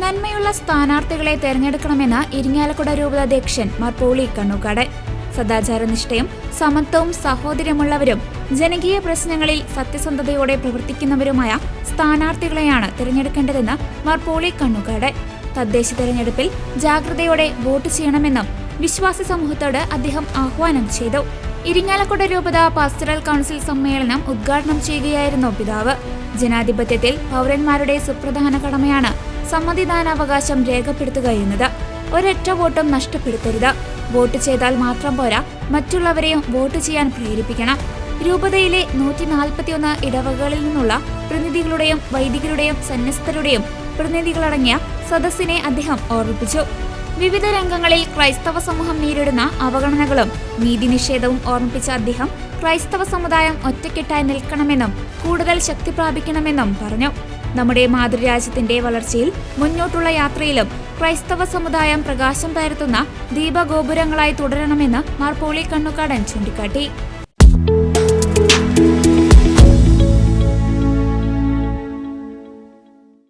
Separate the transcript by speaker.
Speaker 1: നന്മയുള്ള സ്ഥാനാർത്ഥികളെ തെരഞ്ഞെടുക്കണമെന്ന് ഇരിങ്ങാലക്കുട രൂപതാധ്യക്ഷൻ മാർ പോളി കണ്ണൂക്കാടൻ. സദാചാരനിഷ്ഠയും സമത്വവും സഹോദര്യമുള്ളവരും ജനകീയ പ്രശ്നങ്ങളിൽ സത്യസന്ധതയോടെ പ്രവർത്തിക്കുന്നവരുമായ സ്ഥാനാർത്ഥികളെയാണ് തിരഞ്ഞെടുക്കേണ്ടതെന്ന് മാർ പോളി കണ്ണൂക്കാടൻ. തദ്ദേശ തെരഞ്ഞെടുപ്പിൽ ജാഗ്രതയോടെ വോട്ട് ചെയ്യണമെന്നും വിശ്വാസി സമൂഹത്തോട് അദ്ദേഹം ആഹ്വാനം ചെയ്തു. ഇരിങ്ങാലക്കുട രൂപത പാസ്റ്ററൽ കൗൺസിൽ സമ്മേളനം ഉദ്ഘാടനം ചെയ്യുകയായിരുന്നു പിതാവ്. ജനാധിപത്യത്തിൽ പൗരന്മാരുടെ സുപ്രധാന കടമയാണ് സമ്മതിദാനാവകാശം രേഖപ്പെടുത്തുക എന്നത്. ഒരൊറ്റ വോട്ടും നഷ്ടപ്പെടുത്തരുത്. വോട്ട് ചെയ്താൽ മാത്രം പോരാ, മറ്റുള്ളവരെയും വോട്ട് ചെയ്യാൻ പ്രേരിപ്പിക്കണം. രൂപതയിലെ 141 ഇടവകകളിൽ നിന്നുള്ള പ്രതിനിധികളുടെയും വൈദികരുടെയും സന്യസ്തരുടെയും പ്രതിനിധികളടങ്ങിയ സദസ്സിനെ അദ്ദേഹം ഓർമ്മിപ്പിച്ചു. വിവിധ രംഗങ്ങളിൽ ക്രൈസ്തവ സമൂഹം നേരിടുന്ന അവഗണനകളും നീതിനിഷേധവും ഓർമ്മിപ്പിച്ച അദ്ദേഹം ക്രൈസ്തവ സമുദായം ഒറ്റക്കെട്ടായി നിൽക്കണമെന്നും കൂടുതൽ ശക്തി പ്രാപിക്കണമെന്നും പറഞ്ഞു. നമ്മുടെ മാതൃരാജ്യത്തിന്റെ വളർച്ചയിൽ മുന്നോട്ടുള്ള യാത്രയിലും ക്രൈസ്തവ സമുദായം പ്രകാശം പരത്തുന്ന ദീപഗോപുരങ്ങളായി തുടരണമെന്ന് മാർ പോളി കണ്ണൂക്കാടൻ ചൂണ്ടിക്കാട്ടി.